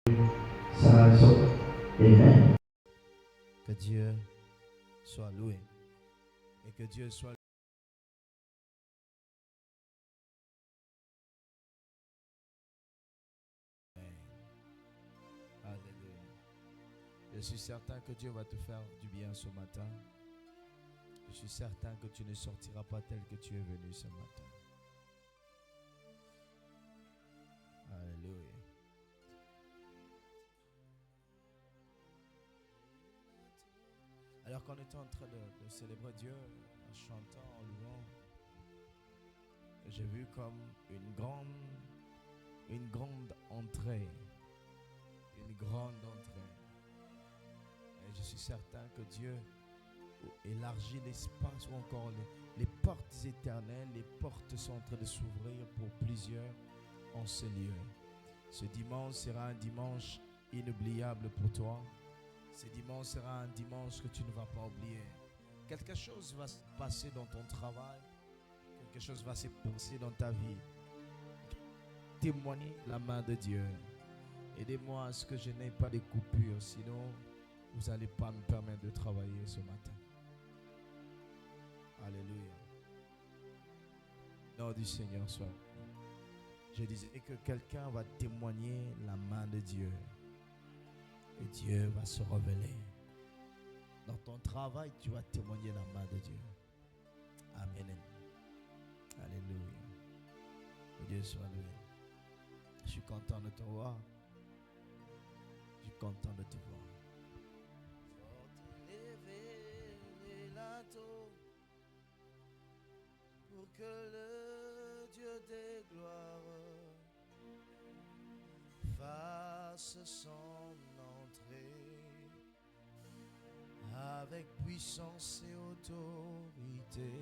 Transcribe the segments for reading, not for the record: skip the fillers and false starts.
Amen. Que Dieu soit loué et que Dieu soit loué. Alléluia. Je suis certain que Dieu va te faire du bien ce matin. Je suis certain que tu ne sortiras pas tel que tu es venu ce matin. Alléluia. Alors qu'on était en train de célébrer Dieu en chantant, en louant, j'ai vu comme une grande entrée. Une grande entrée. Et je suis certain que Dieu élargit l'espace ou encore les portes éternelles. Les portes sont en train de s'ouvrir pour plusieurs en ce lieu. Ce dimanche sera un dimanche inoubliable pour toi. Ce dimanche sera un dimanche que tu ne vas pas oublier. Quelque chose va se passer dans ton travail. Quelque chose va se passer dans ta vie. Témoignez la main de Dieu. Aidez-moi à ce que je n'ai pas de coupures, sinon vous n'allez pas me permettre de travailler ce matin. Alléluia. Nom du Seigneur soit. Je disais que quelqu'un va témoigner la main de Dieu. Et Dieu va se révéler. Dans ton travail, tu vas témoigner la main de Dieu. Amen. Alléluia. Que Dieu soit loué. Je suis content de te voir. Je suis content de te voir. Faut élever les linteaux pour que le Dieu des gloires fasse son entrée avec puissance et autorité.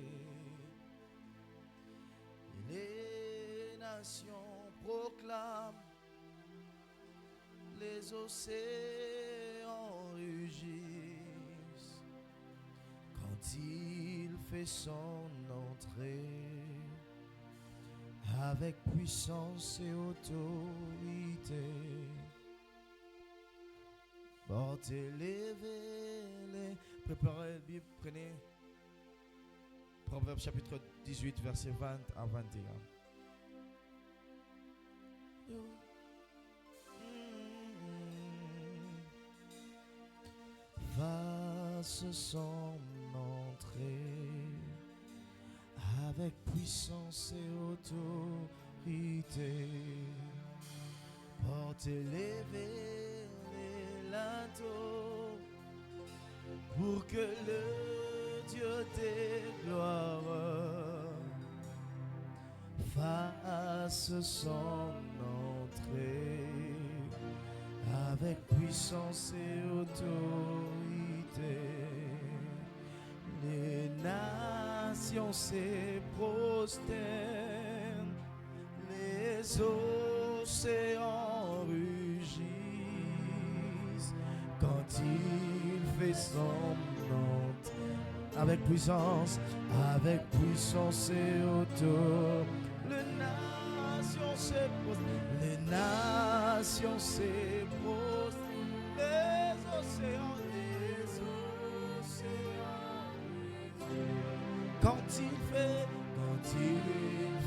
Et les nations proclament, les océans rugissent quand il fait son entrée avec puissance et autorité. Portez, élevez-les. Préparez la Bible, prenez Proverbe chapitre 18, verset 20 à 21. Fasse son entrée avec puissance et autorité. Portez, élevez les linteaux pour que le Dieu des gloires fasse son entrée avec puissance et autorité. Les nations se prosternent, les océans rugissent quand il fait son entrée avec puissance et autorité. Les nations se prosternent, les nations se prosternent, les océans quand il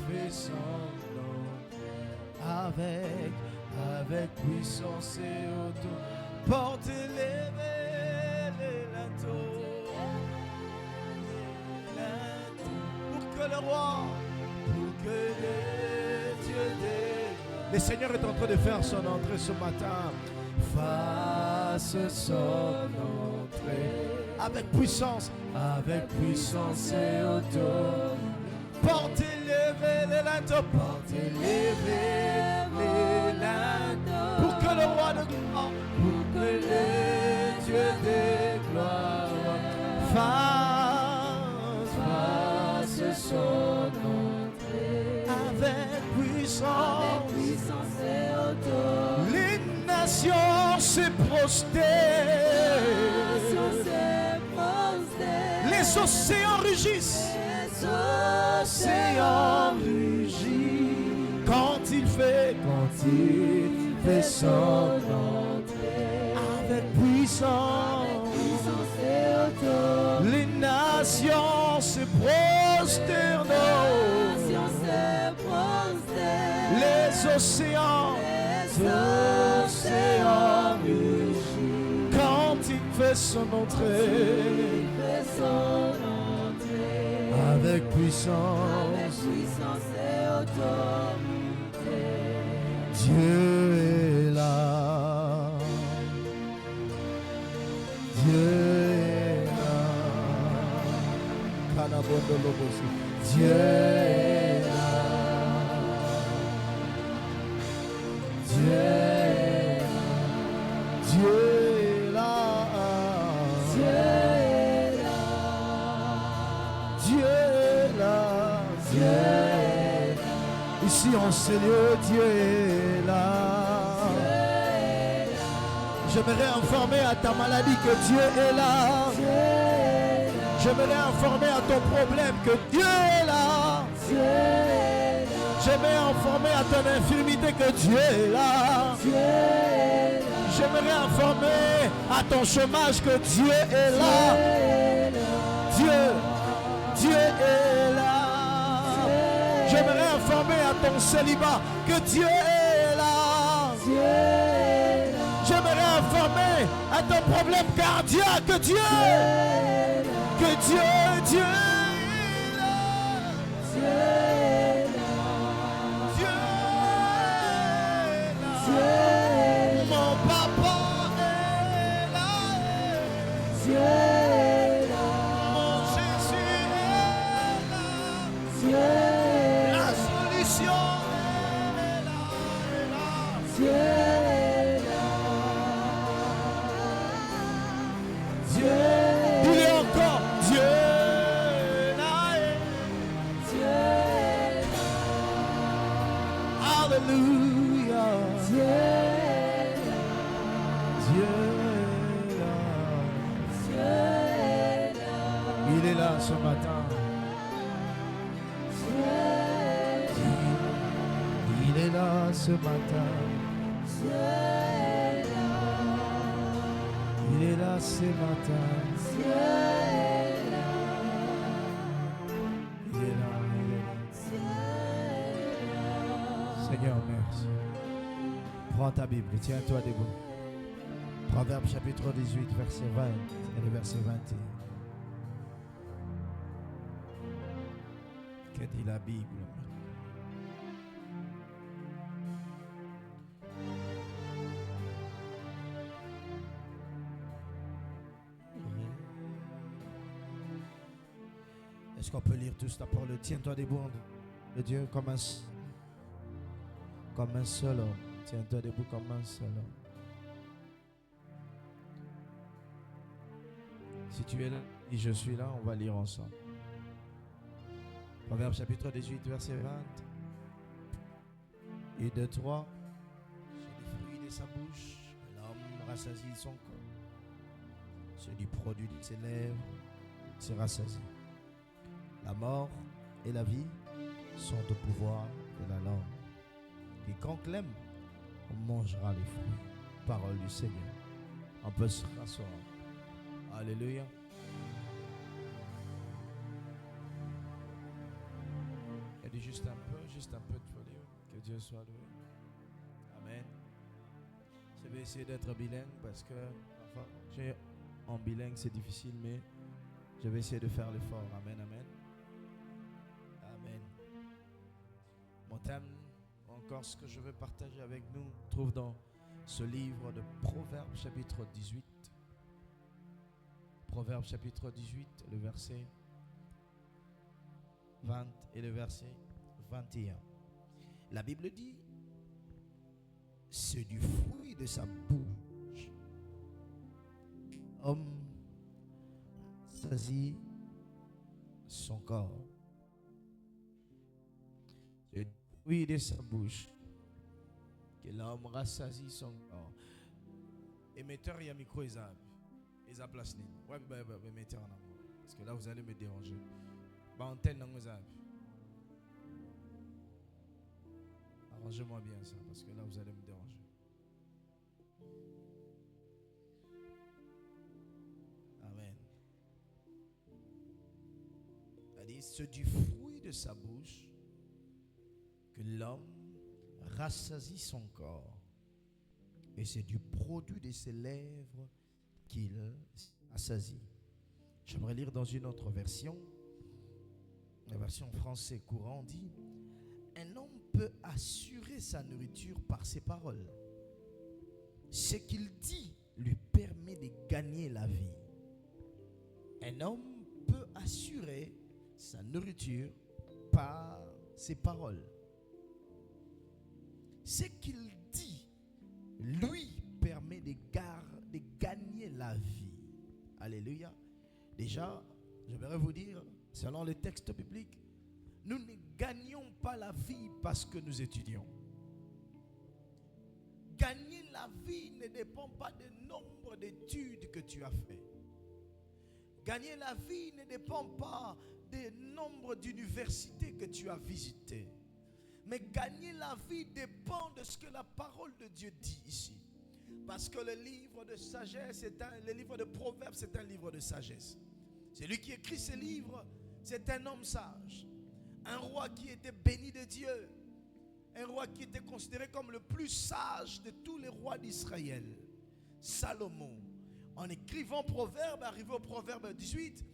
fait son entrée avec puissance et autorité. Portez, élevez les linteaux pour que le roi, pour que le Dieu des... Le Seigneur est en train de faire son entrée ce matin. Fasse son entrée avec puissance et autorité. Portez, élevez les linteaux, portez, élevez les linteaux pour que le roi de gloire, pour que le Dieu des gloires fasse son entrée avec puissance et autorité. Les nations se prosternent, les océans rugissent, quand il fait fait son entrée avec puissance. et autorité. Les nations se prosternent. Les océans rugissent quand il fait son entrée avec puissance et autorité. Dieu est là. Dieu est là. Dieu est là. Dieu est là. Dieu est là. Dieu est là. Dieu est là. Dieu est là. Ici en ce lieu, Dieu est là. J'aimerais informer à ta maladie que Dieu est là. J'aimerais informer à ton problème que Dieu est là. J'aimerais informer à ton infirmité que Dieu est là. J'aimerais informer à ton chômage que Dieu est là. Dieu est là. J'aimerais informer à ton célibat que Dieu est là. J'aimerais informer à ton problème cardiaque que Dieu est là. Dieu est là. Dieu est là. Mon papa est là. Mon Jésus est là. La solution est là. Dis-le encore. Dieu est là. Alléluia. Dieu est là. Il est là ce matin. Il est là ce matin. Il est là ce matin. Il est là. Seigneur, merci. Prends ta Bible, tiens-toi debout. Proverbe chapitre 18, verset 20 et le verset 21. Que dit la Bible? Est-ce qu'on peut lire tous la parole? Tiens-toi debout de Dieu comme un seul homme. Tiens-toi debout comme un seul homme. Si tu es là et je suis là, on va lire ensemble. Proverbe chapitre 18, verset 20. Et de 3. C'est les fruits de sa bouche, l'homme rassasie son corps. C'est du produit de ses lèvres, c'est rassasié. La mort et la vie sont au pouvoir de la langue. Quiconque l'aime, on mangera les fruits. Parole du Seigneur. On peut se rasseoir. Alléluia. Il dit juste un peu de folie. Que Dieu soit loué. Amen. Je vais essayer d'être bilingue parce que en bilingue c'est difficile, mais je vais essayer de faire l'effort. Amen, amen. Amen. Mon thème, encore ce que je veux partager avec nous, trouve dans ce livre de Proverbes chapitre 18. Proverbes chapitre 18, le verset 20 et le verset 21. La Bible dit, c'est du fruit de sa bouche. Homme saisit son corps. C'est du fruit de sa bouche que l'homme rassasie son corps. Émetteur, il y a micro, ils a place ligne. Ouais, mettez en amour. Parce que là, vous allez me déranger. Antenne dans vos avis. Arrangez-moi bien ça, parce que là, vous allez me déranger. c'est du fruit de sa bouche que l'homme rassasie son corps. Et c'est du produit de ses lèvres qu'il assasie. J'aimerais lire dans une autre version. La version français courant dit: un homme peut assurer sa nourriture par ses paroles. Ce qu'il dit lui permet de gagner la vie. Un homme peut assurer sa nourriture par ses paroles. Ce qu'il dit lui permet de gagner la vie. Alléluia. Déjà, j'aimerais vous dire, selon le texte biblique, nous ne gagnons pas la vie parce que nous étudions. Gagner la vie ne dépend pas du nombre d'études que tu as fait. Gagner la vie ne dépend pas du nombre d'universités que tu as visitées. Mais gagner la vie dépend de ce que la parole de Dieu dit ici. Parce que le livre de sagesse, le livre de Proverbes, c'est un livre de sagesse. Celui qui écrit ce livre, c'est un homme sage. Un roi qui était béni de Dieu. Un roi qui était considéré comme le plus sage de tous les rois d'Israël. Salomon. En écrivant Proverbes, arrivé au Proverbe 18,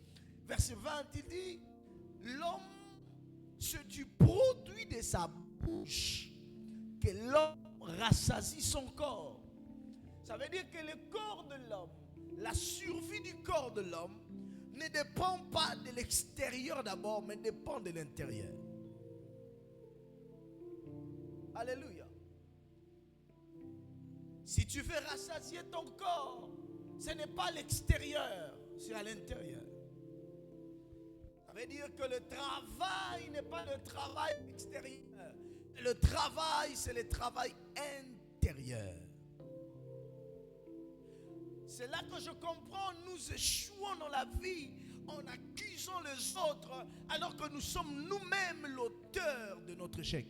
verset 20, il dit: l'homme, c'est du produit de sa bouche que l'homme rassasie son corps. Ça veut dire que le corps de l'homme, la survie du corps de l'homme, ne dépend pas de l'extérieur d'abord, mais dépend de l'intérieur. Alléluia. Si tu veux rassasier ton corps, ce n'est pas l'extérieur, c'est à l'intérieur. Ça veut dire que le travail n'est pas le travail extérieur. Le travail, c'est le travail intérieur. C'est là que je comprends, nous échouons dans la vie en accusant les autres alors que nous sommes nous-mêmes l'auteur de notre échec.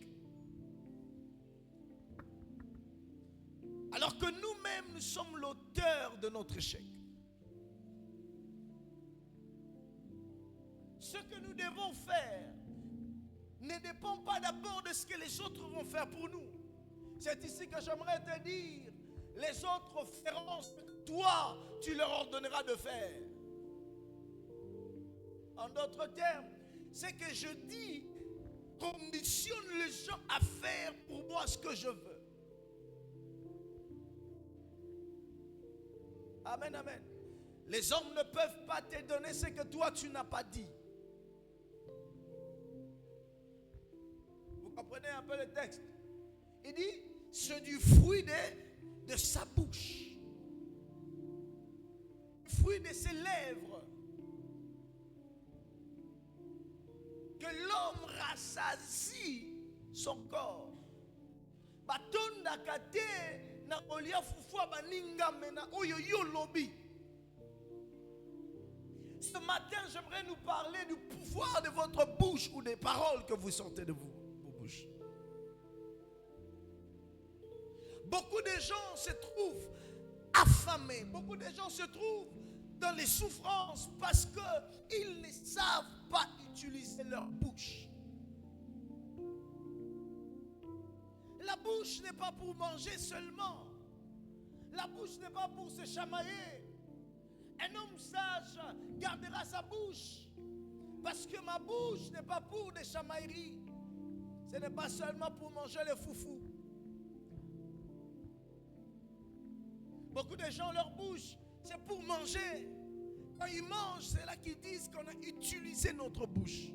Alors que nous-mêmes, nous sommes l'auteur de notre échec. Ce que nous devons faire ne dépend pas d'abord de ce que les autres vont faire pour nous. C'est ici que j'aimerais te dire, les autres feront ce que toi, tu leur ordonneras de faire. En d'autres termes, ce que je dis conditionne les gens à faire pour moi ce que je veux. Amen, amen. Les hommes ne peuvent pas te donner ce que toi tu n'as pas dit. Vous comprenez un peu le texte? Il dit, c'est du fruit de sa bouche. Fruit de ses lèvres. Que l'homme rassasie son corps. Batonda kate na olia fufua baninga mena oyo yo lobi. Ce matin, j'aimerais nous parler du pouvoir de votre bouche ou des paroles que vous sortez de vos bouches. Beaucoup de gens se trouvent affamés. Beaucoup de gens se trouvent dans les souffrances parce qu'ils ne savent pas utiliser leur bouche. La bouche n'est pas pour manger seulement. La bouche n'est pas pour se chamailler. Un homme sage gardera sa bouche. Parce que ma bouche n'est pas pour des chamailleries. Ce n'est pas seulement pour manger les foufous. Beaucoup de gens, leur bouche, c'est pour manger. Quand ils mangent, c'est là qu'ils disent qu'on a utilisé notre bouche.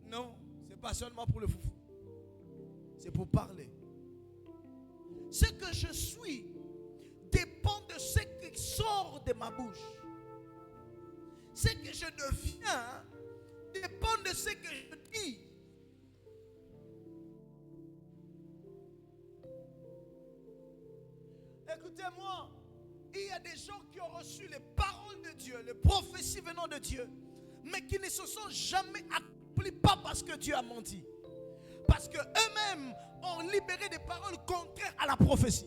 Non, ce n'est pas seulement pour le foufou. C'est pour parler. Ce que je suis dépend de ce qui sort de ma bouche. Ce que je deviens dépend de ce que je dis. Écoutez-moi, il y a des gens qui ont reçu les paroles de Dieu, les prophéties venant de Dieu, mais qui ne se sont jamais accomplis, pas parce que Dieu a menti, parce qu'eux-mêmes ont libéré des paroles contraires à la prophétie.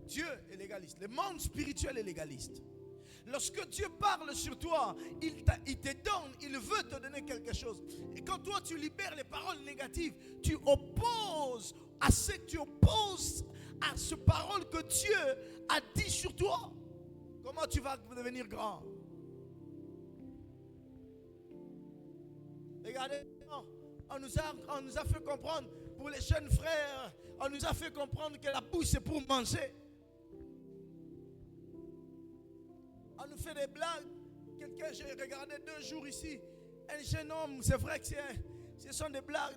Dieu est légaliste. Le monde spirituel est légaliste. Lorsque Dieu parle sur toi, il te donne, il veut te donner quelque chose. Et quand toi tu libères les paroles négatives, tu opposes à ce parole que Dieu a dit sur toi. Comment tu vas devenir grand? Regardez, on nous a fait comprendre, pour les jeunes frères, on nous a fait comprendre que la bouche c'est pour manger. On nous fait des blagues. Quelqu'un, j'ai regardé 2 jours ici, un jeune homme, c'est vrai que ce sont des blagues,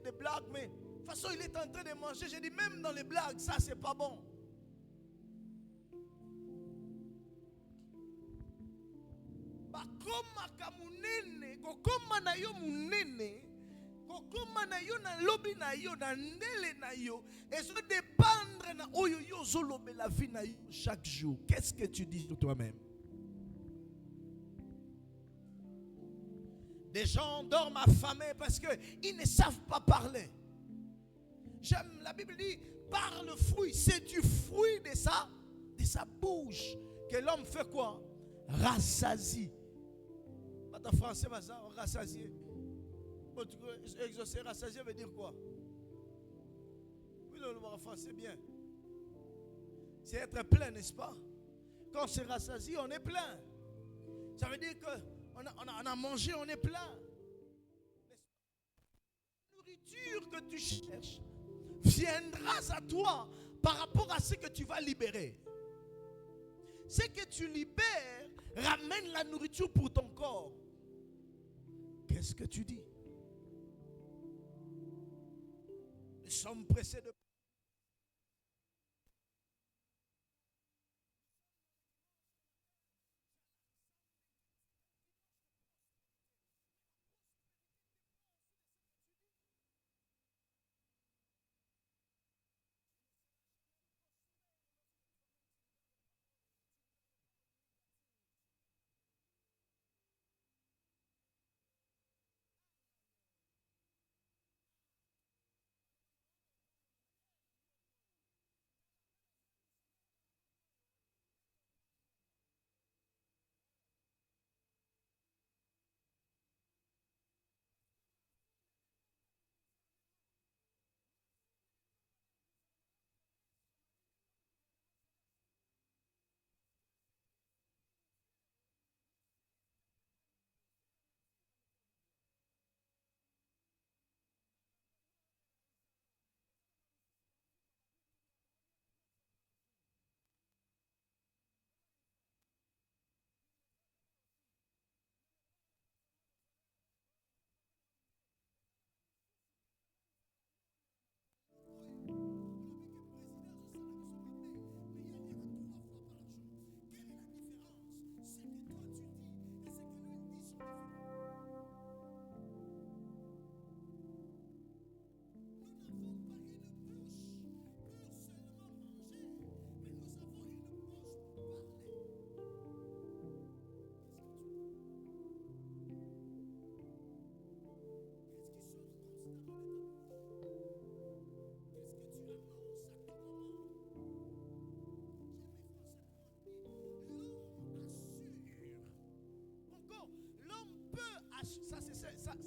des blagues, mais de toute façon il est en train de manger. J'ai dit, même dans les blagues, ça c'est pas bon. Bakoma kamunene, kokoma na yo munene, kokoma na yo na lobi na yo, na ndele na yo, et se dépendre na oyo yo zolobe la vie na yo chaque jour. Qu'est-ce que tu dis sur toi-même? Des gens dorment affamés parce qu'ils ne savent pas parler. J'aime, la Bible dit, par le fruit, c'est du fruit de sa bouche que l'homme fait quoi? Rassasie. En français, rassasier. Exaucer, rassasier veut dire quoi? Oui, le mot en français, bien. C'est être plein, n'est-ce pas? Quand c'est rassasié, on est plein. Ça veut dire qu'on a mangé, on est plein. La nourriture que tu cherches viendra à toi par rapport à ce que tu vas libérer. Ce que tu libères ramène la nourriture pour ton corps. Qu'est-ce que tu dis? Nous sommes pressés de...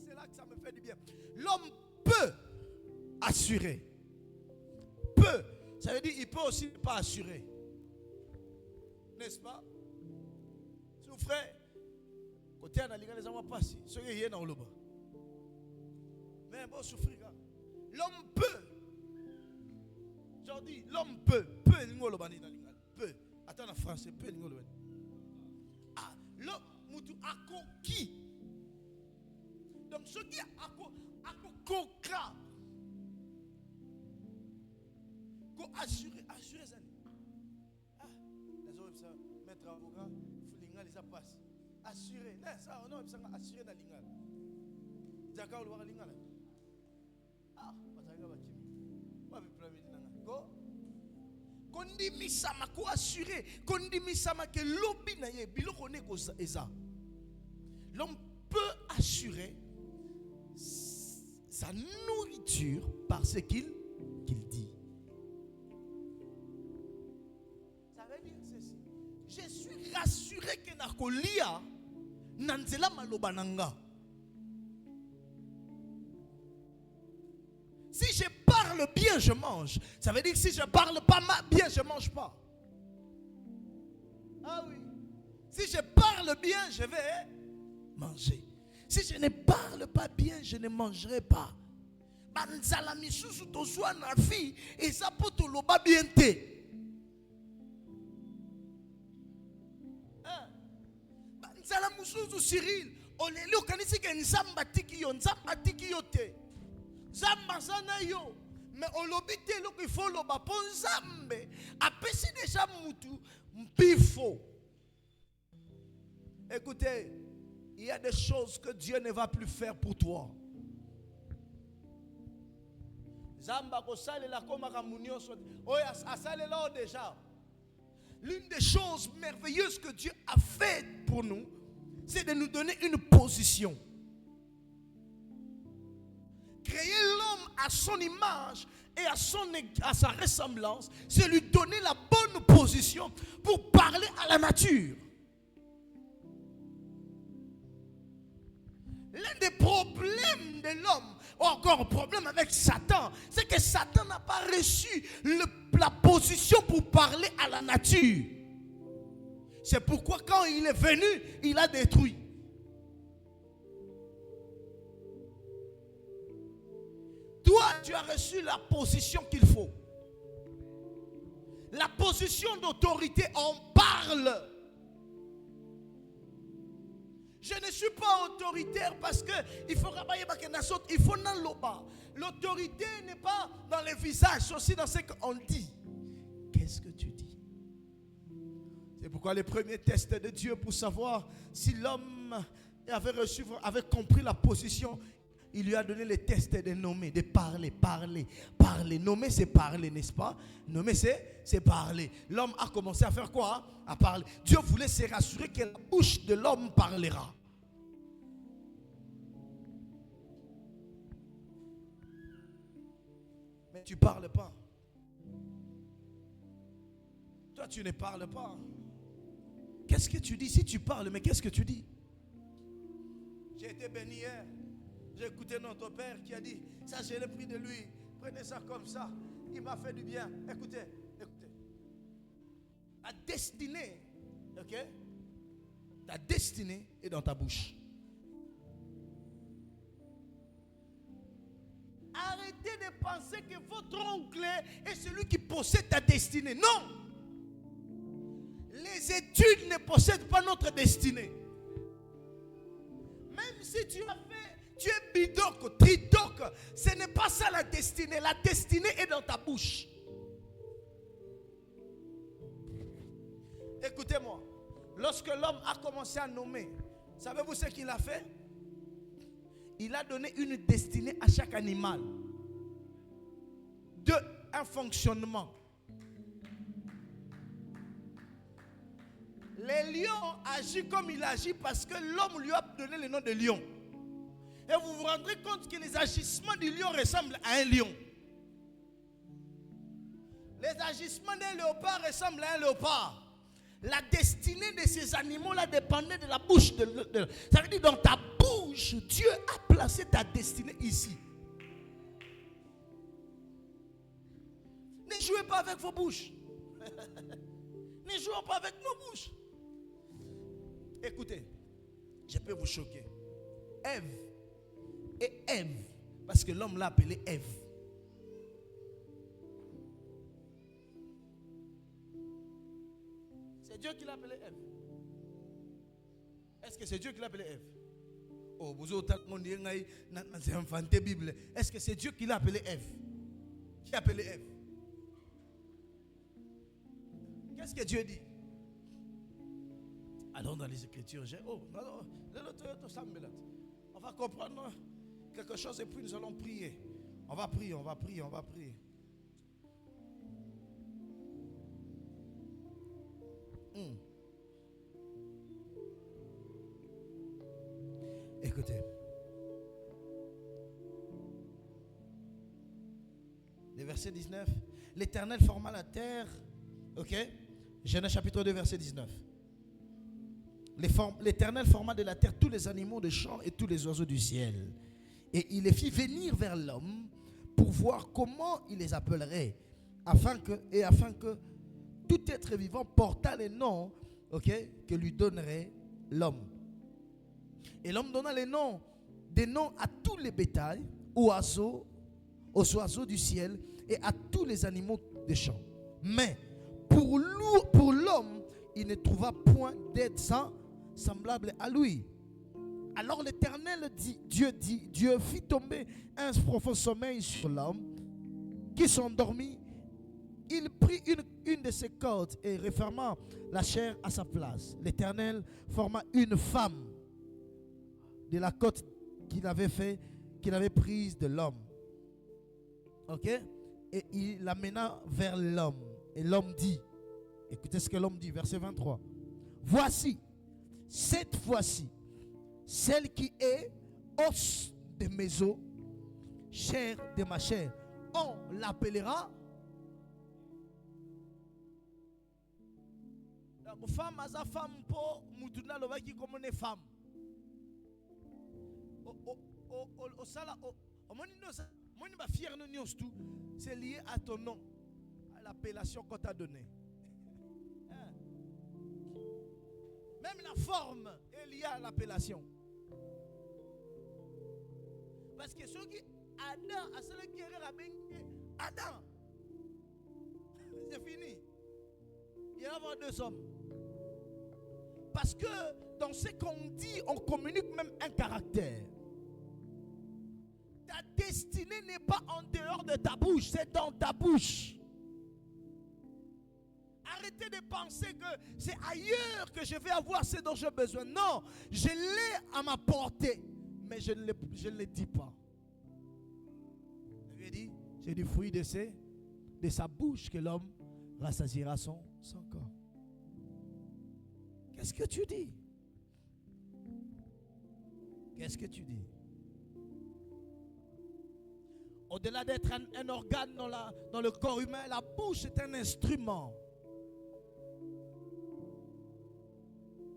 C'est là que ça me fait du bien. L'homme peut assurer. Peut. Ça veut dire qu'il peut aussi pas assurer. N'est-ce pas? Souffrez. Côté en alliant les hommes passent. Ce qui est dans le bas. Mais bon, souffrir. L'homme peut. J'en dis, l'homme peut. Peut. Peut. Attends en français. Peut. Ah, l'homme, moutou, ako qui? Donc, ce qui est à concret, assurer ça. Ah, les autres, mettre avocat, il faut les passer. Assurer, ça, on a assurer dans l'ingal. D'accord, le voir l'ingal. Ah, pas ça, pas ko kondimi sama ko assurer, kondimi sama que lobi na ye biloko ne ko eza. L'homme peut assurer sa nourriture par ce qu'il dit. kolia nanzela maloba nanga. Si je parle bien, je mange. Ça veut dire que si je parle pas bien, je mange pas. Ah oui. Si je parle bien, je vais manger. Si je ne parle pas bien, je ne mangerai pas. Banzala misusu tozwa na fi eza po toloba bien te. Banzala mususu Cyril, oleli okanisi ke nzamba tiki yo te. Nzamba sana yo. Mais olobi te loko il faut loba po nzambe apesi déjà mutu mpifo. Écoutez, il y a des choses que Dieu ne va plus faire pour toi. Zamba ko salela koma kamunyo so. Oya asalela déjà. L'une des choses merveilleuses que Dieu a fait pour nous, c'est de nous donner une position. Créer l'homme à son image et à sa ressemblance, c'est lui donner la bonne position pour parler à la nature. L'un des problèmes de l'homme, ou encore un problème avec Satan, c'est que Satan n'a pas reçu la position pour parler à la nature. C'est pourquoi quand il est venu, il a détruit. Toi, tu as reçu la position qu'il faut. La position d'autorité, on parle. Je ne suis pas autoritaire parce que il faut rabailler bakenasot, il faut dans l'oba. L'autorité n'est pas dans le visage, c'est aussi dans ce qu'on dit. Qu'est-ce que tu dis? C'est pourquoi les premiers tests de Dieu pour savoir si l'homme avait compris la position, il lui a donné les tests de nommer, de parler. Nommer, c'est parler, n'est-ce pas? Nommer, c'est parler. L'homme a commencé à faire quoi? À parler. Dieu voulait se rassurer que la bouche de l'homme parlera. Mais tu ne parles pas. Toi, tu ne parles pas. Qu'est-ce que tu dis? Si tu parles, mais qu'est-ce que tu dis? J'ai été béni hier. J'ai écouté notre père qui a dit, ça je l'ai pris de lui, prenez ça comme ça, il m'a fait du bien. Écoutez. Ta destinée, ok? Ta destinée est dans ta bouche. Arrêtez de penser que votre oncle est celui qui possède ta destinée. Non! Les études ne possèdent pas notre destinée. Même si tu as fait, tu es bidoc, tridoc, ce n'est pas ça la destinée. La destinée est dans ta bouche. Écoutez-moi, lorsque l'homme a commencé à nommer, savez-vous ce qu'il a fait? Il a donné une destinée à chaque animal. Un fonctionnement. Le lion agit comme il agit parce que l'homme lui a donné le nom de lion. Et vous vous rendrez compte que les agissements du lion ressemblent à un lion. Les agissements d'un léopard ressemblent à un léopard. La destinée de ces animaux-là dépendait de la bouche. Ça veut dire dans ta bouche, Dieu a placé ta destinée ici. Ne jouez pas avec vos bouches. Ne jouons pas avec nos bouches. Écoutez, je peux vous choquer. Ève, parce que l'homme l'a appelée Ève. C'est Dieu qui l'a appelée Ève. Est-ce que c'est Dieu qui l'a appelée Ève? Oh, vous avez inventé la Bible. Est-ce que c'est Dieu qui l'a appelée Ève? Qui a appelé Ève? Qu'est-ce que Dieu dit? Allons dans les Écritures. On va comprendre quelque chose et puis nous allons prier. On va prier. Écoutez. Le verset 19. L'Éternel forma la terre. Ok? Genèse chapitre 2, verset 19. l'Éternel forma de la terre tous les animaux de champ et tous les oiseaux du ciel. Et il les fit venir vers l'homme pour voir comment il les appellerait, afin que tout être vivant portât les noms, que lui donnerait l'homme. Et l'homme donna des noms à tous les bétails, aux oiseaux du ciel et à tous les animaux des champs. Mais pour l'homme, il ne trouva point d'aide semblable à lui. Alors l'Éternel Dieu fit tomber un profond sommeil sur l'homme qui s'endormit. Il prit une de ses cordes et referma la chair à sa place. L'Éternel forma une femme de la côte qu'il avait prise de l'homme. Et il l'amena vers l'homme. Et l'homme dit, écoutez ce que l'homme dit, verset 23. Voici, cette fois-ci, celle qui est os de mes os, chair de ma chair, on l'appellera. Donc, femme à sa femme pour Moutuna Lovaki comme une femme. C'est lié à ton nom, à l'appellation qu'on t'a donnée. Même la forme est liée à l'appellation. Parce que ceux qui Adam, à celui qui est Adam, c'est fini. Il va y avoir deux hommes. Parce que dans ce qu'on dit, on communique même un caractère. Ta destinée n'est pas en dehors de ta bouche, c'est dans ta bouche. Arrêtez de penser que c'est ailleurs que je vais avoir ce dont j'ai besoin. Non, je l'ai à ma portée, mais je ne le dis pas. Il dit, c'est du fruit de sa bouche que l'homme rassasiera son corps. Qu'est-ce que tu dis? Qu'est-ce que tu dis? Au-delà d'être un organe dans le corps humain, la bouche est un instrument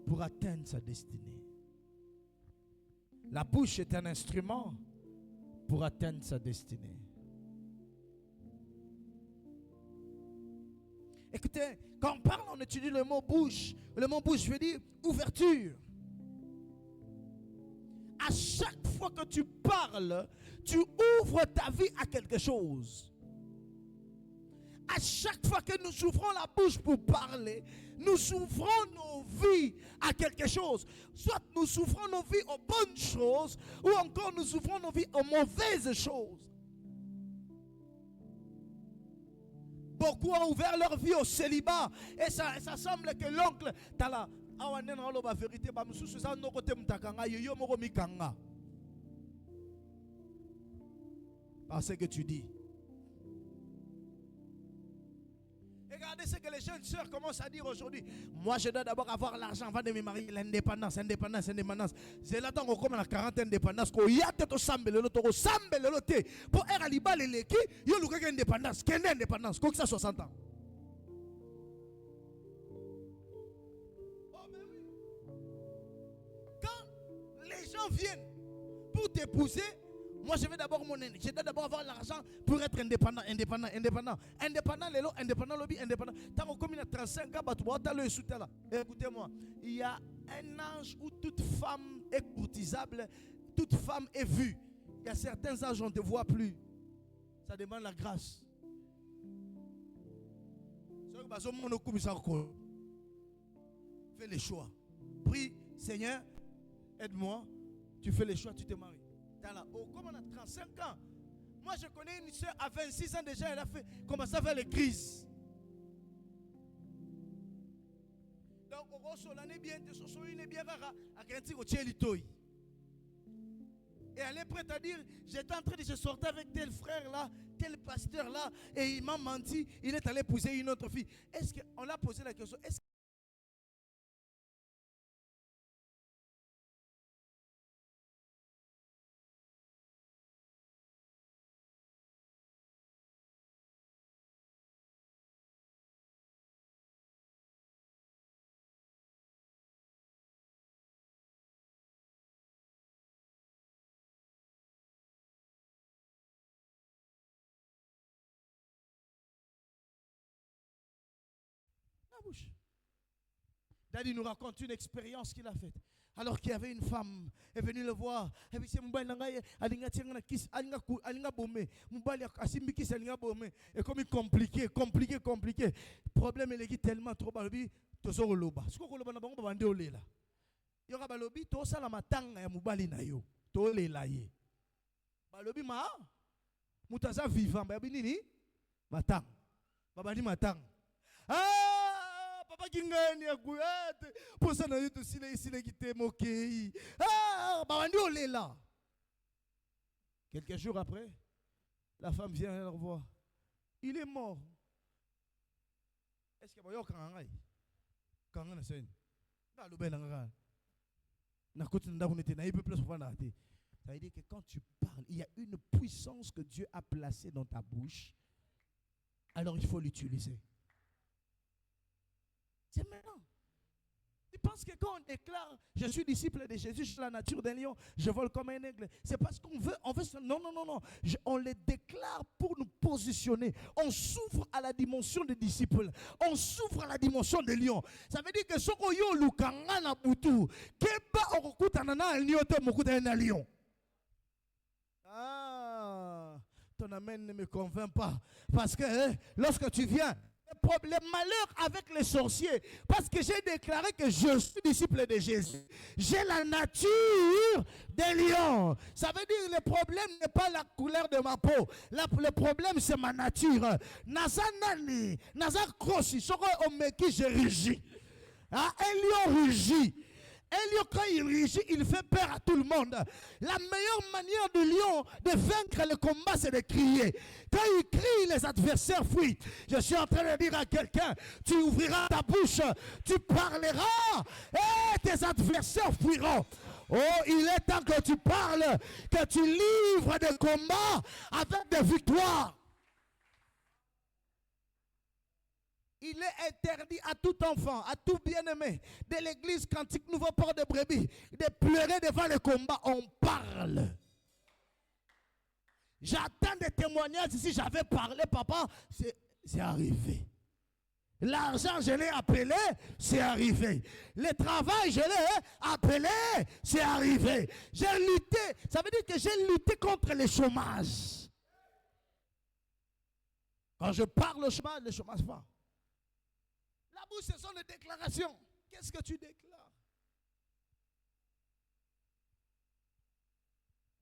pour atteindre sa destinée. La bouche est un instrument pour atteindre sa destinée. Écoutez, quand on parle, on étudie le mot bouche. Le mot bouche veut dire ouverture. À chaque fois que tu parles, tu ouvres ta vie à quelque chose. À chaque fois que nous ouvrons la bouche pour parler, nous ouvrons nos vies à quelque chose. Soit nous ouvrons nos vies aux bonnes choses, ou encore nous ouvrons nos vies aux mauvaises choses. Beaucoup ont ouvert leur vie au célibat. Et ça semble que l'oncle, t'as la vérité, parce que tu dis. Regardez ce que les jeunes sœurs commencent à dire aujourd'hui. Moi, je dois d'abord avoir l'argent avant de me marier. L'indépendance. C'est là qu'on commence à 40 indépendance. Pour Eraliba les qui, il y a indépendance. Quelle indépendance? Quoi que ça 60 ans. Oh, mais oui. Quand les gens viennent pour t'épouser, moi, je vais d'abord je dois d'abord avoir l'argent pour être indépendant. Indépendant, lobby, indépendant. Tant qu'on commune à 35 ans, écoutez-moi, il y a un âge où toute femme est courtisable, toute femme est vue. Il y a certains âges où on ne te voit plus. Ça demande la grâce. Fais les choix. Prie, Seigneur, aide-moi. Tu fais les choix, tu te maries. Comme on a 35 ans. Moi, je connais une soeur à 26 ans déjà, elle a commencé à faire les crises. Donc, et elle est prête à dire, j'étais en train de se sortir avec tel frère là, tel pasteur là, et il m'a menti, il est allé épouser une autre fille. Est-ce qu'on l'a posé la question, est-ce bouche. Daddy nous raconte une expérience qu'il a faite. Alors qu'il y avait une femme, elle est venue le voir. Et puis c'est Moubaï Nangaye, Alinga Tiangana Kiss, Alinga Bomé, Moubaï Asimbi Kiss, Alinga Bomé. Et comme il compliqué. Problème, il est tellement trop bas. Tozoro Loba. Ce qu'on a bango bande olé là. Il y aura balobi, to ça la matanga ya Moubaï na yo. To le la ye. Balobi ma, mutaza vivant, babi nini? Matang. Babani matang. Ah, papa kingani ya kuyate. Pour ça, nous tous ici qui t'aiment ok. Ah, babandi olé là. Quelques jours après, la femme vient le revoir. Il est mort. Est-ce que vous avez un quand on a ça, ça veut dire que quand tu parles, il y a une puissance que Dieu a placée dans ta bouche. Alors il faut l'utiliser. C'est maintenant. Tu penses que quand on déclare, je suis disciple de Jésus, je suis la nature d'un lion, je vole comme un aigle, c'est parce qu'on veut, non. On les déclare pour nous positionner. On s'ouvre à la dimension des disciples. On s'ouvre à la dimension des lions. Ça veut dire que ce qu'on y lukanga na butu, keba okuta nana liote mokuta na lion. Ah, ton amen ne me convainc pas. Parce que lorsque tu viens, le malheur avec les sorciers, parce que j'ai déclaré que je suis disciple de Jésus. J'ai la nature des lions. Ça veut dire que le problème n'est pas la couleur de ma peau. Le problème, c'est ma nature. Naza nani, naza krosi, soko omeki, je rugis. Un lion rugit. Un lion, quand il rugit, il fait peur à tout le monde. La meilleure manière du lion de vaincre le combat, c'est de crier. Quand il crie, les adversaires fuient. Je suis en train de dire à quelqu'un, tu ouvriras ta bouche, tu parleras, et tes adversaires fuiront. Oh, il est temps que tu parles, que tu livres des combats avec des victoires. Il est interdit à tout enfant, à tout bien-aimé de l'église Cantique Nouveau Port de Brebis de pleurer devant le combat. On parle. J'attends des témoignages. Si j'avais parlé, papa, c'est arrivé. L'argent, je l'ai appelé, c'est arrivé. Le travail, je l'ai appelé, c'est arrivé. J'ai lutté. Ça veut dire que j'ai lutté contre le chômage. Quand je parle au chômage, le chômage va. La bouche, ce sont les déclarations. Qu'est-ce que tu déclares?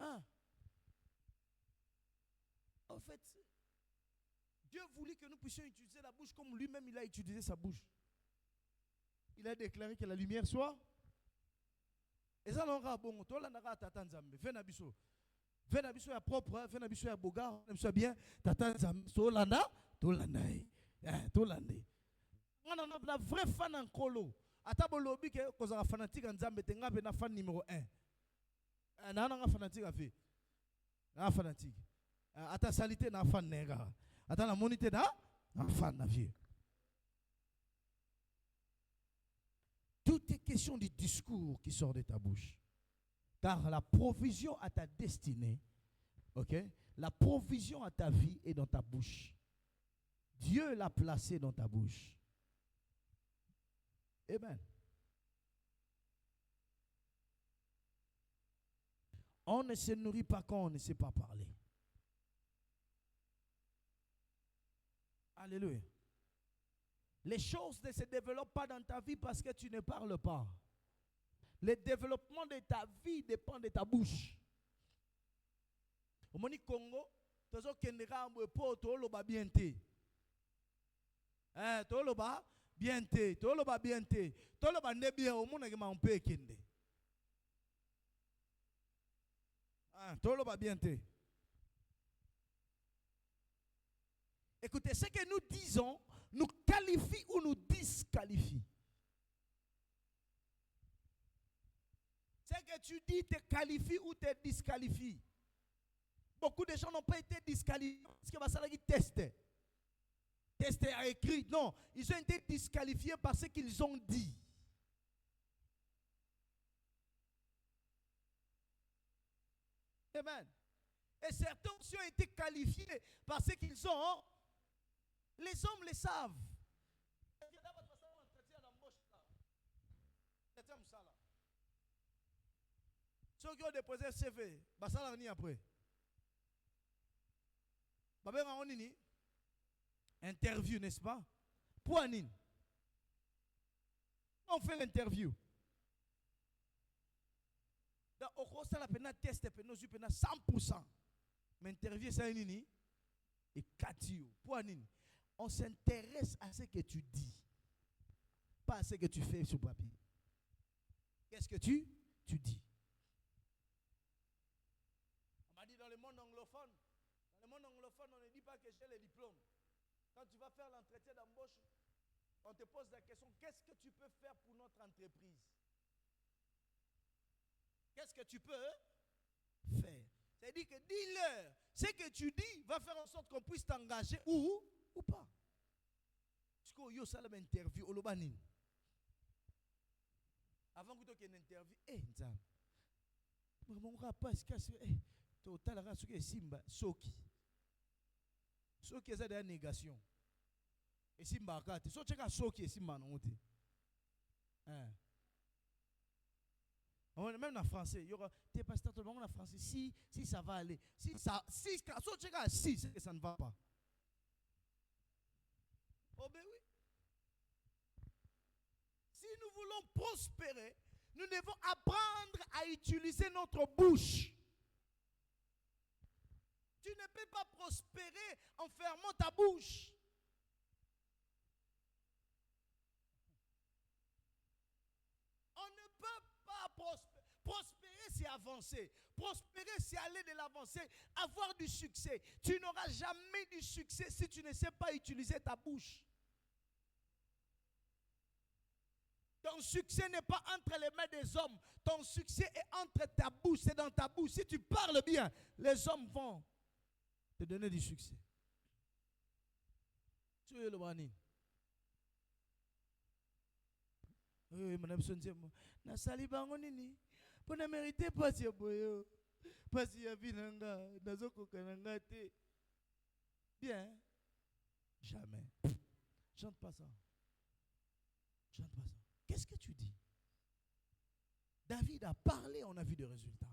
Hein? En fait, Dieu voulait que nous puissions utiliser la bouche comme lui-même il a utilisé sa bouche. Il a déclaré que la lumière soit. Et ça, on a bon. Toi, là, on a tata nzambe. Fais nabiso. Fais nabiso ya propre. Fais nabiso ya boga. Nabiso bien. Tata nzambe. So landa. To landa. To landa. On a la vraie fan en colo. Atabo lobby que cause un fanatique en nzambe. Tenga pe na fan numéro 1. Na na fanatique a fait. Na fanatique. Ata salité na fan nega. Ata la monité na fan na vie. Tout est question du discours qui sort de ta bouche. Car la provision à ta destinée, ok, la provision à ta vie est dans ta bouche. Dieu l'a placé dans ta bouche. Amen. On ne se nourrit pas quand on ne sait pas parler. Alléluia. Les choses ne se développent pas dans ta vie parce que tu ne parles pas. Le développement de ta vie dépend de ta bouche. Au Congo, tu as bien été. Bien té, toloba bien té, toloba ne bien au monde qui m'a empêché kende. Ah, toloba bien té. Écoutez, ce que nous disons nous qualifie ou nous disqualifie. Ce que tu dis te qualifie ou te disqualifie. Beaucoup de gens n'ont pas été disqualifiés parce que ça qui testé. Testé à écrit. Non, ils ont été disqualifiés par ce qu'ils ont dit. Amen. Et certains aussi ont été qualifiés par ce qu'ils ont. Les hommes le savent. Ceux qui ont déposé un CV, ça l'a mis après. Interview, n'est-ce pas? Pour Anine. On fait l'interview. Au gros, ça la peine test, peine 100%. Mais interview, c'est Anine. Et Katio. Pour Anine. On s'intéresse à ce que tu dis. Pas à ce que tu fais sur papier. Qu'est-ce que tu dis? On m'a dit dans le monde anglophone. Dans le monde anglophone, on ne dit pas que j'ai le diplôme. Quand tu vas faire l'entretien d'embauche, on te pose la question, qu'est-ce que tu peux faire pour notre entreprise? Qu'est-ce que tu peux faire? C'est-à-dire que dis-leur, ce que tu dis va faire en sorte qu'on puisse t'engager ou pas. Parce que yo ça interview au Lobanin. Avant que tu aies une interview, nzam. Mon rapaz casse total race que simba soki. Soki c'est de négation. Et simba akate. So cheka soki et simba non te. Hein. Même en français, il y aura t'es pasteur tout le monde en français si ça va aller. Si ça si so cheka si c'est que ça ne va pas. Oh ben oui. Si nous voulons prospérer, nous devons apprendre à utiliser notre bouche. Tu ne peux pas prospérer en fermant ta bouche. On ne peut pas prospérer. Prospérer, c'est avancer. Prospérer, c'est aller de l'avancée. Avoir du succès. Tu n'auras jamais du succès si tu ne sais pas utiliser ta bouche. Ton succès n'est pas entre les mains des hommes. Ton succès est entre ta bouche. C'est dans ta bouche. Si tu parles bien, les hommes vont te donner du succès. Tu es le banine. Oui, madame Sonzé, na sali bango nini? Pour ne mériter pas si boyo. Pas si yavinanga, nazoko kananga te. Bien. Jamais. Chante pas ça. Chante pas ça. Qu'est-ce que tu dis? David a parlé, on a vu des résultats.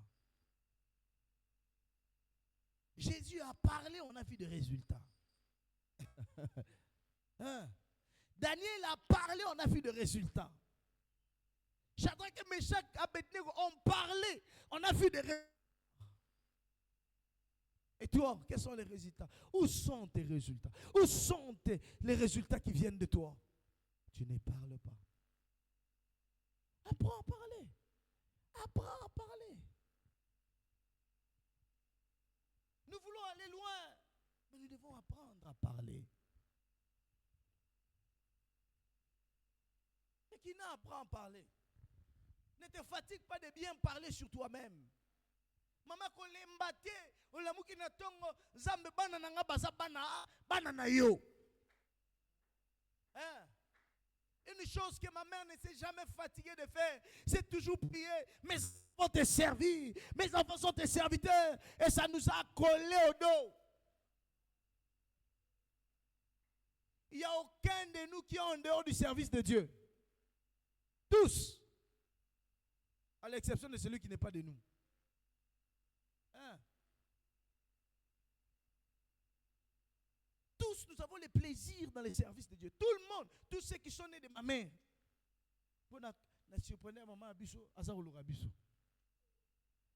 Jésus a parlé, on a vu des résultats. Hein? Daniel a parlé, on a vu des résultats. Shadrach et Meshach, Abednego ont parlé, on a vu des résultats. Et toi, quels sont les résultats? Où sont tes résultats? Où sont les résultats qui viennent de toi? Tu ne parles pas. Apprends à parler. Apprends à parler. Nous voulons aller loin, mais nous devons apprendre à parler. Et qui n'apprend à parler? Ne te fatigue pas de bien parler sur toi-même. Maman kolembate, olamuki na tongo, zambe bana nanga basa bana na yo. Hein? Une chose que ma mère ne s'est jamais fatiguée de faire, c'est toujours prier. Mes enfants te servir, mes enfants sont tes serviteurs. Et ça nous a collé au dos. Il n'y a aucun de nous qui est en dehors du service de Dieu. Tous. À l'exception de celui qui n'est pas de nous. Hein? Tous, nous avons les plaisirs dans les services de Dieu. Tout le monde, tous ceux qui sont nés de ma mère. Pour na surprendre maman abiso, azarolo abiso.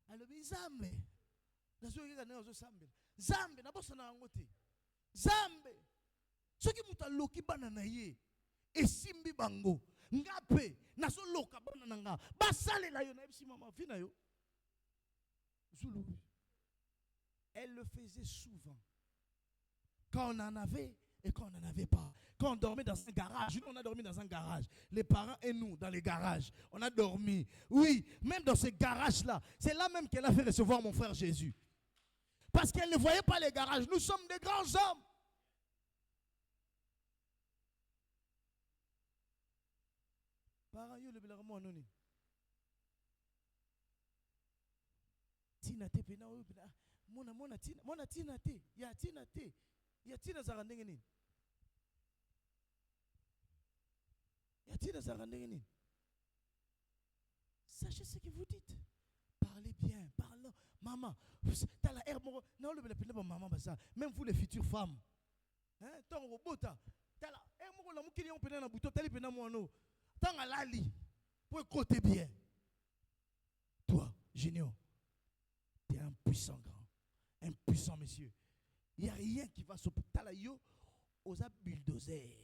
Alors bizambe. Zambe na bossa na ngote. Zambe. Soki muta loki banana ye. Esimbi bango. Ngape naso loka banana nga. Basale la yo na bisi mama fina yo. Zulu. Elle le faisait souvent. Quand on en avait et quand on n'en avait pas. Quand on dormait dans un garage. Nous, on a dormi dans un garage. Les parents et nous, dans les garages. On a dormi. Oui, même dans ce garage-là. C'est là même qu'elle a fait recevoir mon frère Jésus. Parce qu'elle ne voyait pas les garages. Nous sommes des grands hommes. Parents, yo le belaramo anoni. Tina te pena o pena. Mona tina te. Ya tina te. Ya tina zarandenge nini. Ya tina zarandenge nini. Sachez ce que vous dites. Parlez Parlez bien, parlez. Maman, t'as la herbe. Non, le maman, ça. Même vous les futures femmes. Hein, tant au beau t'as la herbe, la mouki on peut dans bouton, t'as les pénans moineaux. Tant à l'ali, pour côté bien. Toi, Junior, tu es un puissant grand, un puissant monsieur. Il n'y a rien qui va s'opposer. Talayo, aux bulldozer.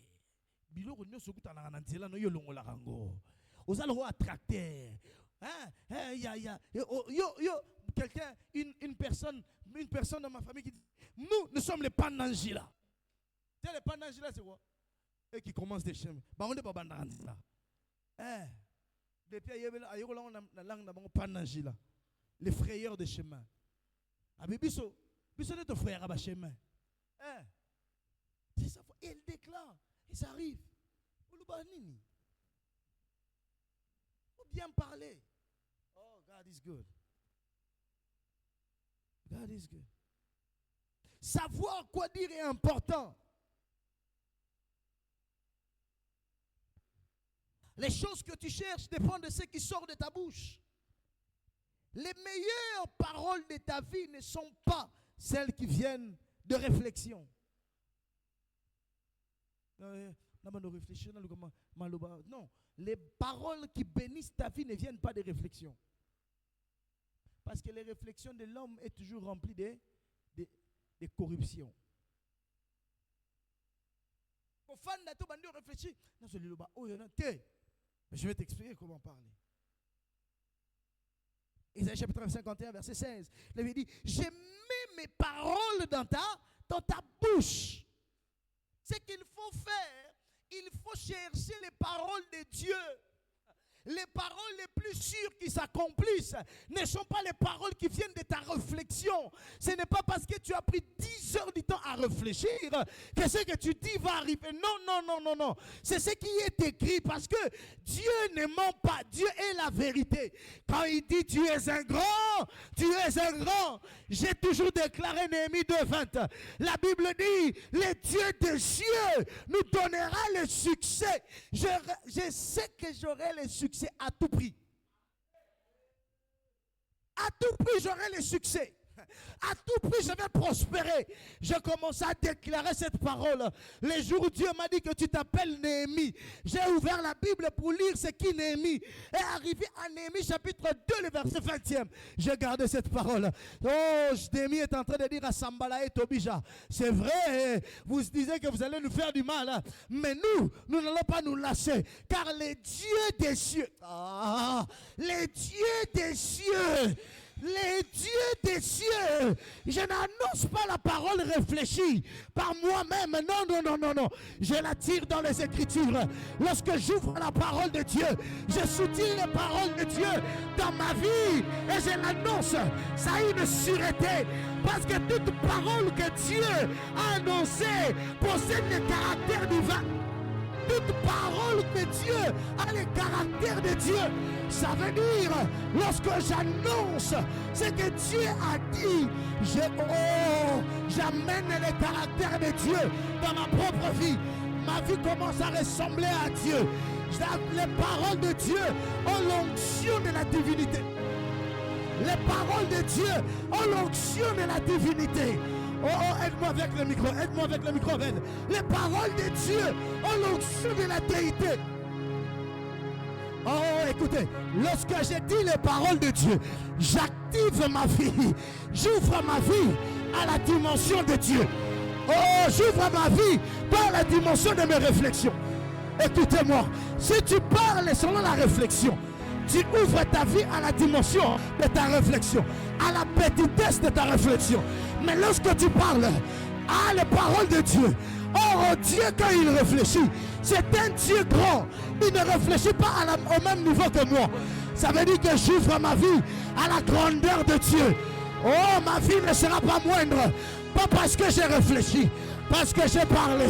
Bilo renyo sokuta na nanzela no yo longo la rango. Aux allo attracteur. Hein? Yo, quelqu'un, une personne dans ma famille qui dit, nous sommes les Panangila. Tu sais, les Panangila, c'est quoi? Et qui commencent des chemins. Bah, on n'est pas Panangila. Hein? Depuis, il y a la langue Panangila. Les frayeurs de chemin. Ah, mais biso est ton frère à chemin. Hein? C'est ça. Et il déclare. Et ça arrive. Faut bien parler. Oh, God is good. God is good. Savoir quoi dire est important. Les choses que tu cherches dépendent de ce qui sort de ta bouche. Les meilleures paroles de ta vie ne sont pas celles qui viennent de réflexion. Non, les paroles qui bénissent ta vie ne viennent pas de réflexion. Parce que les réflexions de l'homme est toujours remplies de corruption. Je vais t'expliquer comment parler. Isaïe chapitre 51, verset 16. Il avait dit, j'ai mis mes paroles dans ta bouche. Ce qu'il faut faire, il faut chercher les paroles de Dieu. Les paroles les plus sûres qui s'accomplissent ne sont pas les paroles qui viennent de ta réflexion. Ce n'est pas parce que tu as pris 10 heures du temps à réfléchir que ce que tu dis va arriver. Non. C'est ce qui est écrit parce que Dieu ne ment pas. Dieu est la vérité. Quand il dit tu es un grand, tu es un grand. J'ai toujours déclaré Néhémie 2:20. La Bible dit, le Dieu des cieux nous donnera le succès. Je sais que j'aurai le succès à tout prix. À tout prix, j'aurai le succès. À tout prix, je vais prospérer. Je commence à déclarer cette parole. Les jours où Dieu m'a dit que tu t'appelles Néhémie, j'ai ouvert la Bible pour lire ce qui Néhémie est arrivé à Néhémie chapitre 2, le verset 20e. J'ai gardé cette parole. Oh, Néhémie est en train de dire à Sambala et Tobija, c'est vrai, vous disiez que vous allez nous faire du mal, mais nous n'allons pas nous lâcher, car les dieux des cieux, les dieux des cieux, les dieux des cieux, je n'annonce pas la parole réfléchie par moi-même. Non. Je la tire dans les Écritures. Lorsque j'ouvre la parole de Dieu, je soutiens les paroles de Dieu dans ma vie et je l'annonce. Ça a une sûreté. Parce que toute parole que Dieu a annoncée possède le caractère divin. Toute parole que Dieu a le caractère de Dieu. Ça veut dire, lorsque j'annonce ce que Dieu a dit, j'amène le caractère de Dieu dans ma propre vie. Ma vie commence à ressembler à Dieu. Les paroles de Dieu ont l'onction de la divinité. Les paroles de Dieu ont l'onction de la divinité. Oh, aide-moi avec le micro, Ben. Les paroles de Dieu ont l'onction de la déité. Oh, écoutez, lorsque j'ai dit les paroles de Dieu, j'active ma vie. J'ouvre ma vie à la dimension de Dieu. Oh, j'ouvre ma vie dans la dimension de mes réflexions. Écoutez-moi, si tu parles selon la réflexion, tu ouvres ta vie à la dimension de ta réflexion, à la petitesse de ta réflexion. Mais lorsque tu parles à les paroles de Dieu, oh Dieu, quand il réfléchit, c'est un Dieu grand. Il ne réfléchit pas au même niveau que moi. Ça veut dire que j'ouvre ma vie à la grandeur de Dieu. Oh, ma vie ne sera pas moindre. Pas parce que j'ai réfléchi, parce que j'ai parlé.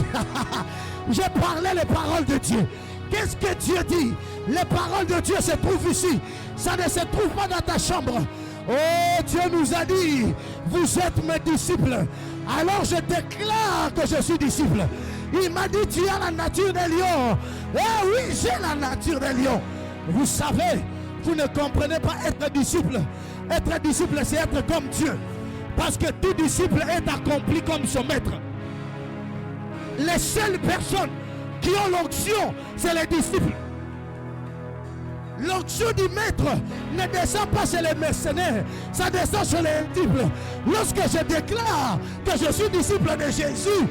J'ai parlé les paroles de Dieu. Qu'est-ce que Dieu dit? Les paroles de Dieu se trouvent ici. Ça ne se trouve pas dans ta chambre. Oh, Dieu nous a dit, vous êtes mes disciples. Alors je déclare que je suis disciple. Il m'a dit, tu as la nature des lions. Eh oui, j'ai la nature des lions. Vous savez, vous ne comprenez pas être disciple Être disciple, c'est être comme Dieu. Parce que tout disciple est accompli comme son maître. Les seules personnes qui ont l'onction, c'est les disciples. L'onction du maître ne descend pas chez les mercenaires, ça descend chez les disciples. Lorsque je déclare que je suis disciple de Jésus,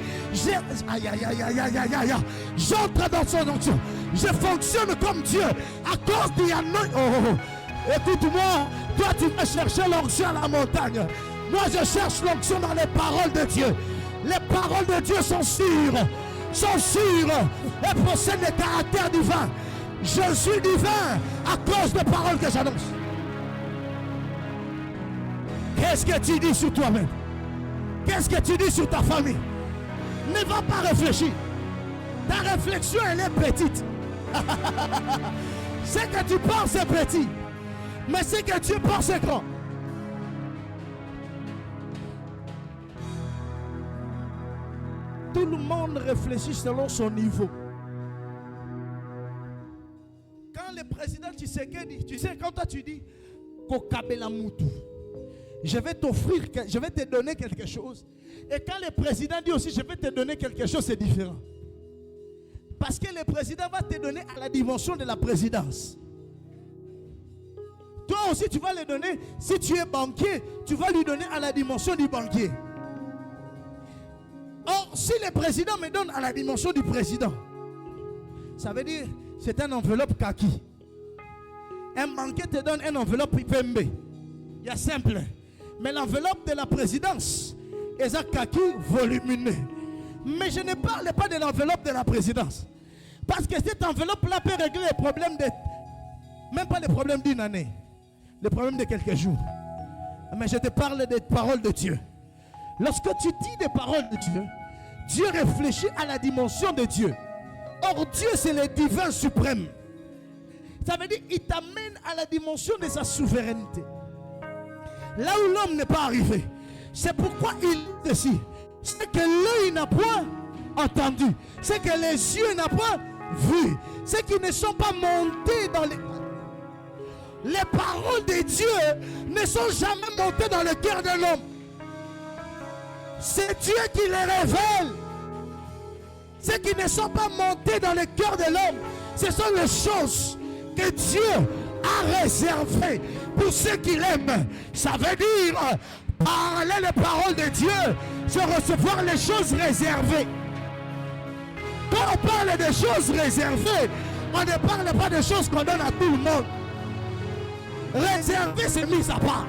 j'entre dans son onction. Je fonctionne comme Dieu à cause du anointing. Écoute-moi, toi tu vas chercher l'onction à la montagne. Moi je cherche l'onction dans les paroles de Dieu. Les paroles de Dieu sont sûres et possèdent le caractère divin. Je suis divin à cause des paroles que j'annonce. Qu'est-ce que tu dis sur toi-même? Qu'est-ce que tu dis sur ta famille? Ne va pas réfléchir. Ta réflexion, elle est petite. Ce que tu penses est petit. Mais ce que Dieu pense est grand. Tout le monde réfléchit selon son niveau. Quand le président Tshisekedi, tu sais, quand toi tu dis Kokabela Moutou, je vais t'offrir, je vais te donner quelque chose. Et quand le président dit aussi je vais te donner quelque chose, c'est différent. Parce que le président va te donner à la dimension de la présidence. Toi aussi tu vas le donner, si tu es banquier, tu vas lui donner à la dimension du banquier. Or, si le président me donne à la dimension du président, ça veut dire c'est une enveloppe kaki. Un banquier te donne une enveloppe PMB. Il y a simple. Mais l'enveloppe de la présidence est un kaki volumineux. Mais je ne parle pas de l'enveloppe de la présidence. Parce que cette enveloppe-là peut régler les problèmes de... Même pas les problèmes d'une année. Les problèmes de quelques jours. Mais je te parle des paroles de Dieu. Lorsque tu dis des paroles de Dieu, Dieu réfléchit à la dimension de Dieu. Or, Dieu, c'est le divin suprême. Ça veut dire qu'il t'amène à la dimension de sa souveraineté. Là où l'homme n'est pas arrivé. C'est pourquoi il est ici. C'est que l'œil n'a point entendu. C'est que les yeux n'ont pas vu. C'est qu'ils ne sont pas montés dans les... Les paroles de Dieu ne sont jamais montées dans le cœur de l'homme. C'est Dieu qui les révèle. Ceux qui ne sont pas montés dans le cœur de l'homme, ce sont les choses que Dieu a réservées pour ceux qui l'aiment. Ça veut dire parler les paroles de Dieu, c'est recevoir les choses réservées. Quand on parle des choses réservées, on ne parle pas des choses qu'on donne à tout le monde. Réservé, c'est mis à part.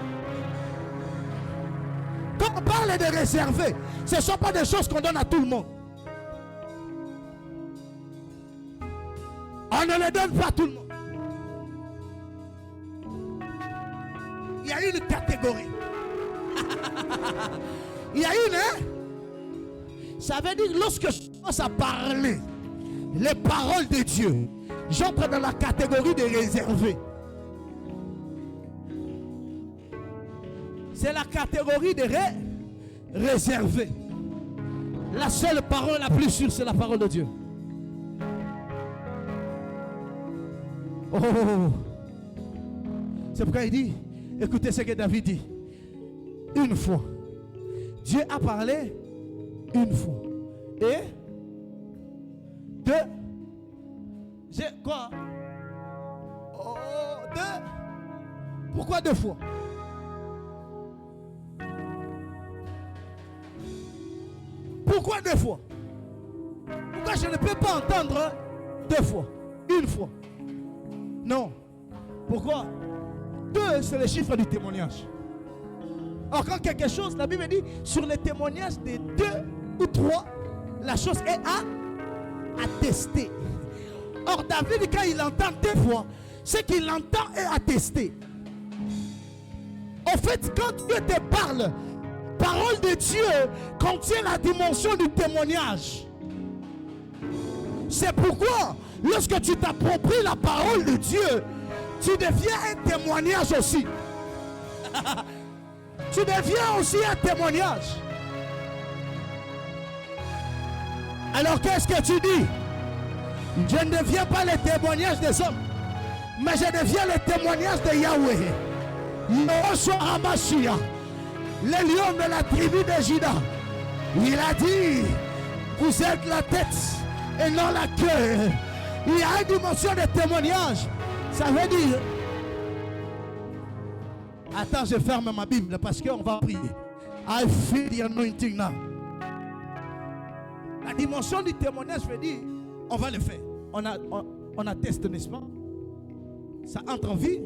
Quand on parle de réservé, ce ne sont pas des choses qu'on donne à tout le monde. On ne les donne pas à tout le monde. Il y a une catégorie. Il y a une, hein? Ça veut dire lorsque je commence à parler les paroles de Dieu, j'entre dans la catégorie des réservés. C'est la catégorie des réservés. La seule parole la plus sûre, c'est la parole de Dieu. Oh. C'est pourquoi il dit, écoutez ce que David dit. Une fois. Dieu a parlé une fois. Et deux. Quoi? Oh, deux. Pourquoi deux fois? Pourquoi deux fois? Pourquoi je ne peux pas entendre deux fois? Une fois? Non. Pourquoi? Deux, c'est le chiffre du témoignage. Or, quand quelque chose, la Bible dit, sur le témoignage de deux ou trois, la chose est à attester. Or, David, quand il entend deux fois, ce qu'il entend est attesté. En fait, quand Dieu te parle, parole de Dieu contient la dimension du témoignage. C'est pourquoi, lorsque tu t'appropries la parole de Dieu, tu deviens un témoignage aussi. Tu deviens aussi un témoignage. Alors qu'est-ce que tu dis? Je ne deviens pas le témoignage des hommes, mais je deviens le témoignage de Yahweh. Yoshua Hamashiach, le lion de la tribu de Juda, il a dit, vous êtes la tête et non la queue. Il y a une dimension de témoignage. Ça veut dire, attends, je ferme ma Bible parce qu'on va prier. I feel the anointing now. La dimension du témoignage veut dire, on va le faire. On atteste, n'est-ce pas? Ça entre en vie,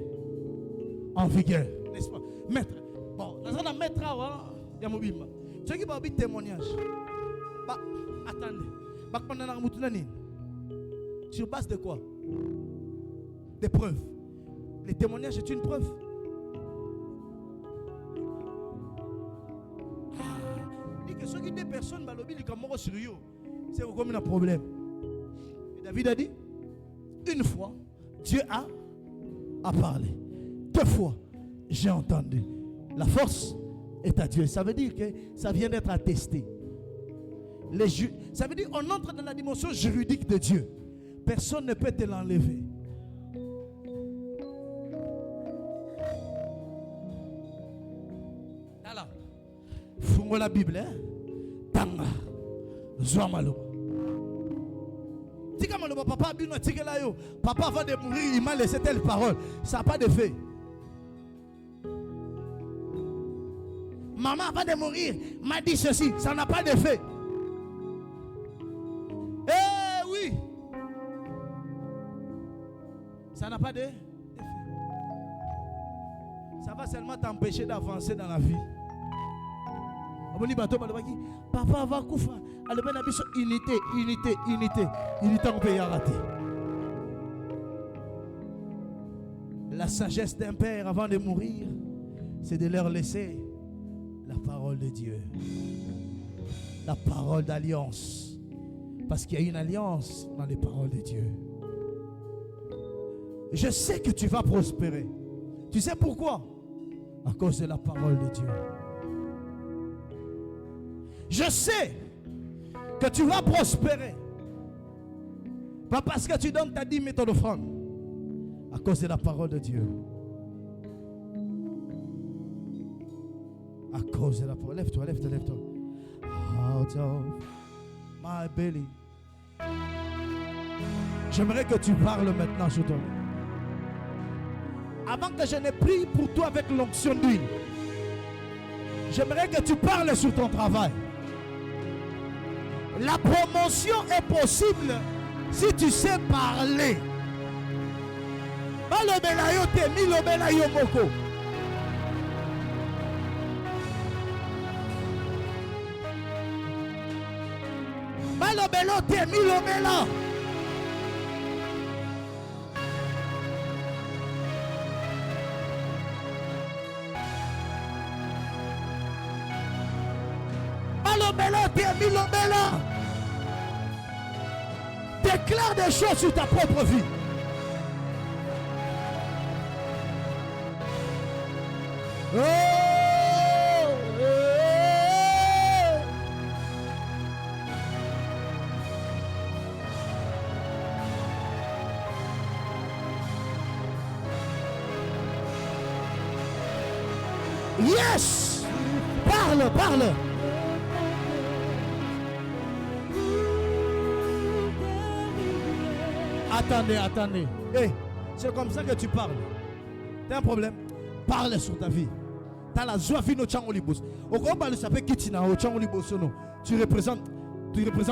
en vigueur, n'est-ce pas? Maître. Bon, nous allons mettre là, il y a mon bim. Ce qui va être témoignage. Bah, attendez. Bah, on a un sur base de quoi? Des preuves. Les témoignages, c'est une preuve. Et que ceux qui des personnes, bah, l'obéi, comme moi sur eux, c'est comme un problème. Et David a dit, une fois, Dieu a parlé. 2 fois, j'ai entendu. La force est à Dieu. Ça veut dire que ça vient d'être attesté. Ça veut dire qu'on entre dans la dimension juridique de Dieu. Personne ne peut te l'enlever. Là, fous-moi la Bible. Hein? Tanga. Zouamalo. Papa, papa avant de mourir, il m'a laissé telle parole. Ça n'a pas de fait. Maman avant de mourir m'a dit ceci. Ça n'a pas de fait. Eh oui. Ça n'a pas de fait. Ça va seulement t'empêcher d'avancer dans la vie. Papa va koufa. Unité. On peut y arrêter. La sagesse d'un père avant de mourir, c'est de leur laisser la parole de Dieu. La parole d'alliance. Parce qu'il y a une alliance dans les paroles de Dieu. Je sais que tu vas prospérer. Tu sais pourquoi? À cause de la parole de Dieu. Je sais que tu vas prospérer. Pas parce que tu donnes ta 10 000 d'offrande. À cause de la parole de Dieu. À cause de la parole. Lève-toi. Out of my belly. J'aimerais que tu parles maintenant sur toi. Avant que je ne prie pour toi avec l'onction d'huile, j'aimerais que tu parles sur ton travail. La promotion est possible si tu sais parler. Balobelayo te milobelayo moko. Balobelo te milobela. Balobelo te milobela. Déclare des choses sur ta propre vie. Oh, oh, oh. Yes. Parle. Attendez. Hey, c'est comme ça que tu parles. T'as un problème? Parle sur ta vie. T'as la joie fino tchangolibos. Au combat, le sapé kitina au tchangolibos no. Tu représentes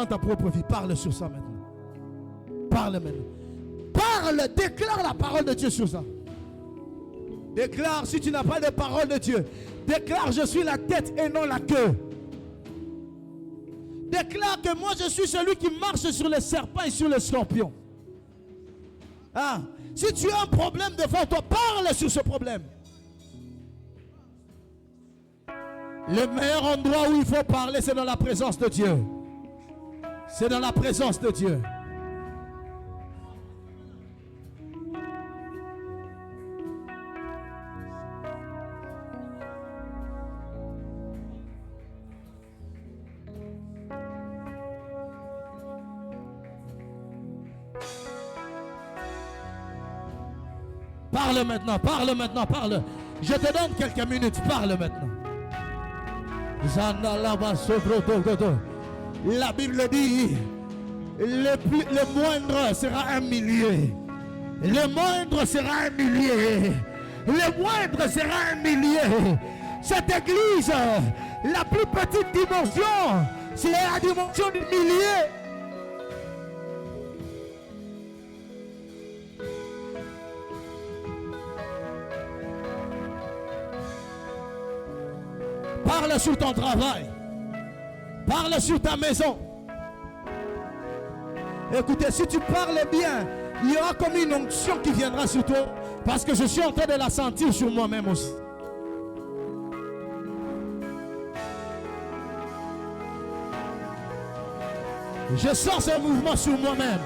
ta propre vie. Parle sur ça maintenant. Parle maintenant. Parle, déclare la parole de Dieu sur ça. Déclare, si tu n'as pas de parole de Dieu, déclare, je suis la tête et non la queue. Déclare que moi je suis celui qui marche sur les serpents et sur les scorpions. Ah, si tu as un problème devant toi, parle sur ce problème. Le meilleur endroit où il faut parler, c'est dans la présence de Dieu. C'est dans la présence de Dieu. Parle maintenant. Je te donne quelques minutes. Parle maintenant. La Bible dit, le moindre sera un millier. Le moindre sera un millier. Le moindre sera un millier. Cette église, la plus petite dimension, c'est la dimension du millier. Parle sur ton travail. Parle sur ta maison. Écoutez, si tu parles bien, il y aura comme une onction qui viendra sur toi. Parce que je suis en train de la sentir sur moi-même aussi. Je sens ce mouvement sur moi-même.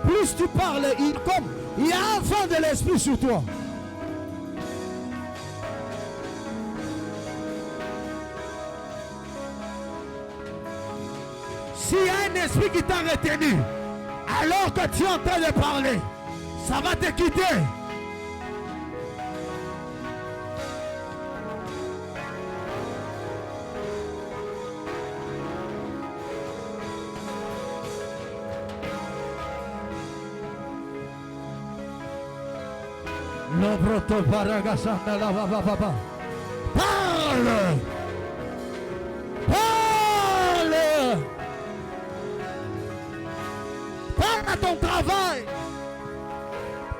Plus tu parles, il y a un vent de l'esprit sur toi. S'il y a un esprit qui t'a retenu, alors que tu es en train de parler, ça va te quitter. Parle! Parle! Parle à ton travail!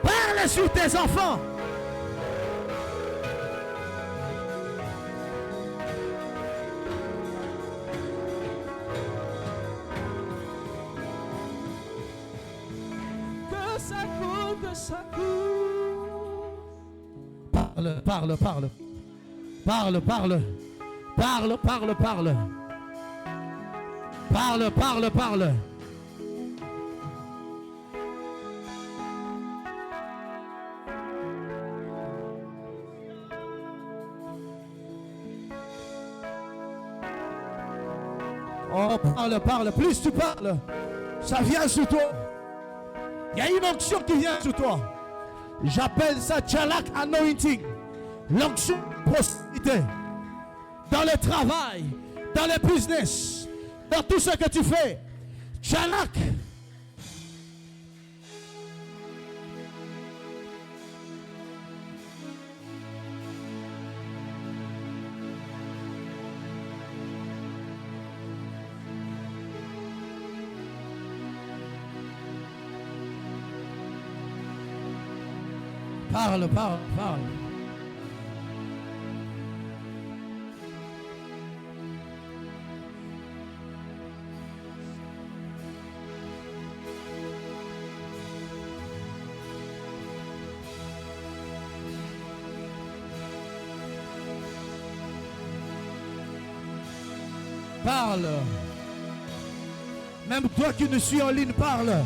Parle sur tes enfants! Que ça coule, que ça coule. Parle, parle. Parle, parle. Parle, parle, parle. Parle, parle, parle. Oh, parle, parle. Plus tu parles, ça vient sur toi. Il y a une onction qui vient sur toi. J'appelle ça Chalak Anointing. L'onction de prospérité. Dans le travail, dans le business, dans tout ce que tu fais. Chalak. Parle, parle, parle. Parle. Même toi qui ne suis en ligne, parle.